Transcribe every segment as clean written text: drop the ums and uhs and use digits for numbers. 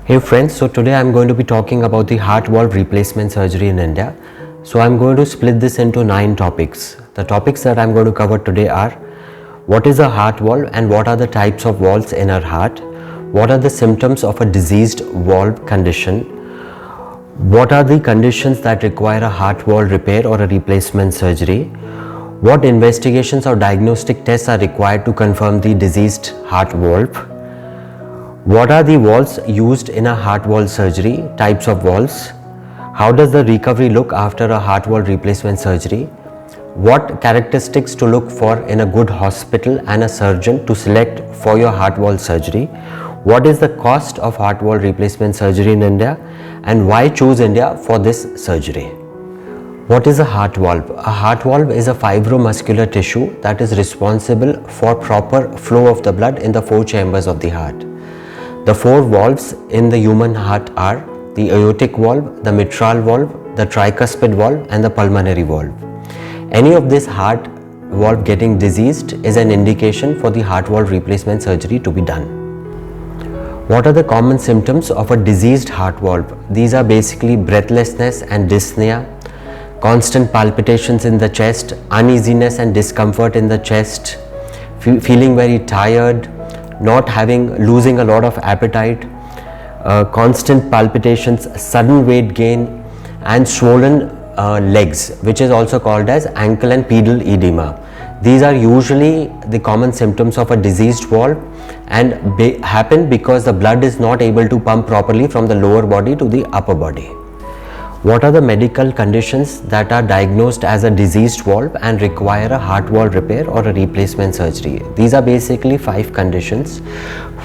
Hey friends, so today I'm going to be talking about the heart valve replacement surgery in India. So I'm going to split this into 9 topics. The topics that I'm going to cover today are: what is a heart valve and what are the types of valves in our heart? What are the symptoms of a diseased valve condition? What are the conditions that require a heart valve repair or a replacement surgery? What investigations or diagnostic tests are required to confirm the diseased heart valve? What are the valves used in a heart valve surgery? Types of valves. How does the recovery look after a heart valve replacement surgery? What characteristics to look for in a good hospital and a surgeon to select for your heart valve surgery? What is the cost of heart valve replacement surgery in India, and why choose India for this surgery? What is a heart valve? A heart valve is a fibromuscular tissue that is responsible for proper flow of the blood in the 4 chambers of the heart. The 4 valves in the human heart are the aortic valve, the mitral valve, the tricuspid valve and the pulmonary valve. Any of this heart valve getting diseased is an indication for the heart valve replacement surgery to be done. What are the common symptoms of a diseased heart valve? These are basically breathlessness and dyspnea, constant palpitations in the chest, uneasiness and discomfort in the chest, feeling very tired, losing a lot of appetite, constant palpitations, sudden weight gain and swollen legs, which is also called as ankle and pedal edema. These are usually the common symptoms of a diseased valve and happen because the blood is not able to pump properly from the lower body to the upper body. What are the medical conditions that are diagnosed as a diseased valve and require a heart valve repair or a replacement surgery? These are basically 5 conditions.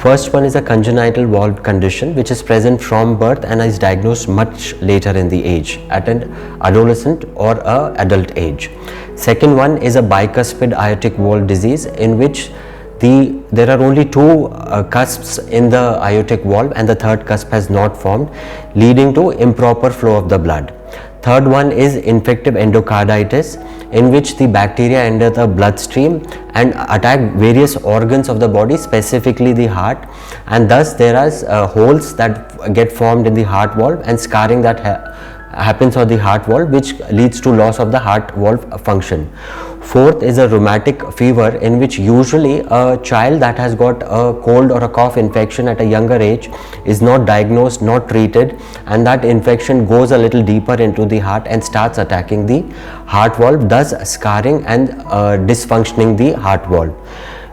First one is a congenital valve condition, which is present from birth and is diagnosed much later in the age, at an adolescent or a adult age. Second one is a bicuspid aortic valve disease, in which there are only 2 cusps in the aortic valve and the third cusp has not formed, leading to improper flow of the blood. Third one is infective endocarditis, in which the bacteria enter the bloodstream and attack various organs of the body, specifically the heart, and thus there are holes that get formed in the heart valve and scarring that happens on the heart valve, which leads to loss of the heart valve function. Fourth is a rheumatic fever, in which usually a child that has got a cold or a cough infection at a younger age is not diagnosed, not treated, and that infection goes a little deeper into the heart and starts attacking the heart valve, thus scarring and dysfunctioning the heart valve.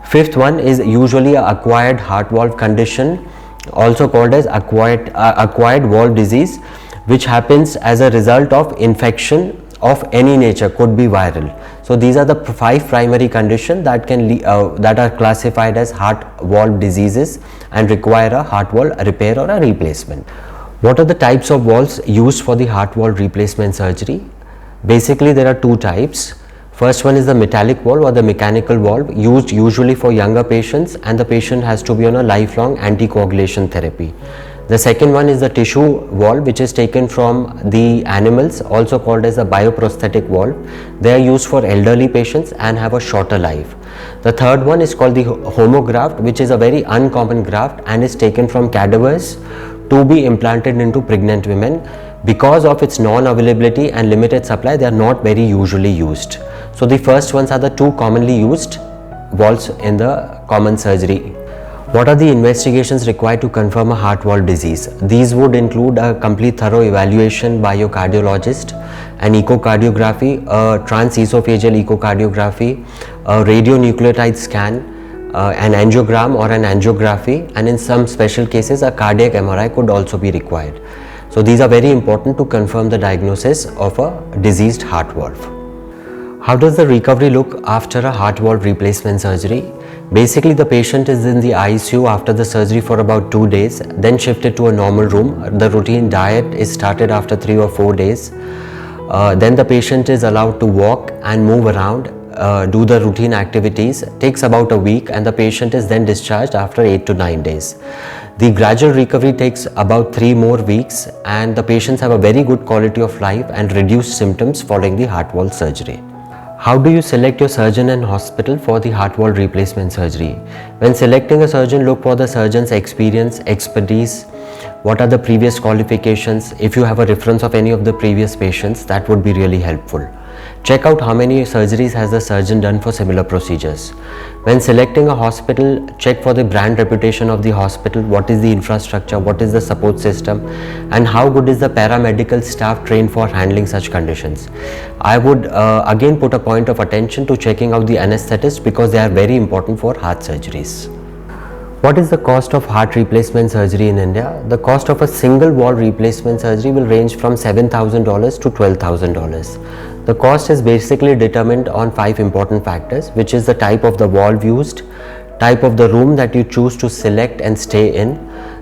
Fifth one is usually an acquired heart valve condition, also called as acquired valve disease, which happens as a result of infection of any nature, could be viral. So these are the 5 primary conditions that that are classified as heart valve diseases and require a heart valve repair or a replacement. What are the types of valves used for the heart valve replacement surgery? Basically there are 2 types. First one is the metallic valve or the mechanical valve, used usually for younger patients, and the patient has to be on a lifelong anticoagulation therapy. The second one is the tissue valve, which is taken from the animals, also called as a bioprosthetic valve. They are used for elderly patients and have a shorter life. The third one is called the homograft, which is a very uncommon graft and is taken from cadavers to be implanted into pregnant women. Because of its non-availability and limited supply, they are not very usually used. So the first ones are the 2 commonly used valves in the common surgery. What are the investigations required to confirm a heart valve disease? These would include a complete thorough evaluation by your cardiologist, an echocardiography, a transesophageal echocardiography, a radionucleotide scan, an angiogram or an angiography, and in some special cases a cardiac MRI could also be required. So these are very important to confirm the diagnosis of a diseased heart valve. How does the recovery look after a heart valve replacement surgery? Basically, the patient is in the ICU after the surgery for about 2 days, then shifted to a normal room. The routine diet is started after 3 or 4 days. Then the patient is allowed to walk and move around, do the routine activities. Takes about a week, and the patient is then discharged after 8 to 9 days. The gradual recovery takes about 3 more weeks, and the patients have a very good quality of life and reduced symptoms following the heart valve surgery. How do you select your surgeon and hospital for the heart valve replacement surgery? When selecting a surgeon, look for the surgeon's experience, expertise, what are the previous qualifications. If you have a reference of any of the previous patients, that would be really helpful. Check out how many surgeries has the surgeon done for similar procedures. When selecting a hospital, check for the brand reputation of the hospital, what is the infrastructure, what is the support system, and how good is the paramedical staff trained for handling such conditions. I would again put a point of attention to checking out the anesthetists, because they are very important for heart surgeries. What is the cost of heart replacement surgery in India? The cost of a single wall replacement surgery will range from $7,000 to $12,000. The cost is basically determined on 5 important factors, which is the type of the valve used, type of the room that you choose to select and stay in,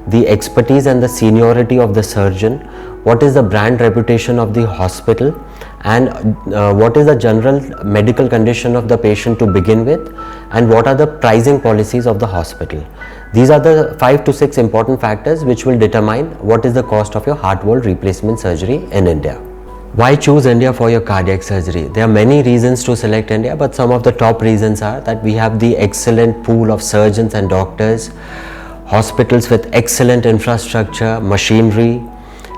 the expertise and the seniority of the surgeon, what is the brand reputation of the hospital, and what is the general medical condition of the patient to begin with, and what are the pricing policies of the hospital. These are the 5 to 6 important factors which will determine what is the cost of your heart valve replacement surgery in India. Why choose India for your cardiac surgery? There are many reasons to select India, but some of the top reasons are that we have the excellent pool of surgeons and doctors, hospitals with excellent infrastructure, machinery,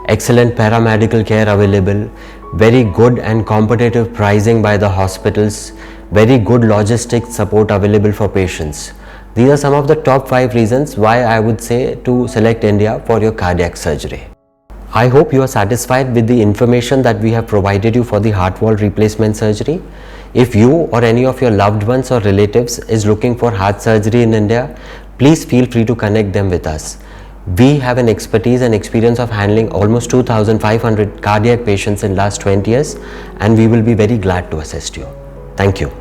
excellent paramedical care available, very good and competitive pricing by the hospitals, very good logistics support available for patients. These are some of the top 5 reasons why I would say to select India for your cardiac surgery. I hope you are satisfied with the information that we have provided you for the heart valve replacement surgery. If you or any of your loved ones or relatives is looking for heart surgery in India, please feel free to connect them with us. We have an expertise and experience of handling almost 2,500 cardiac patients in last 20 years, and we will be very glad to assist you. Thank you.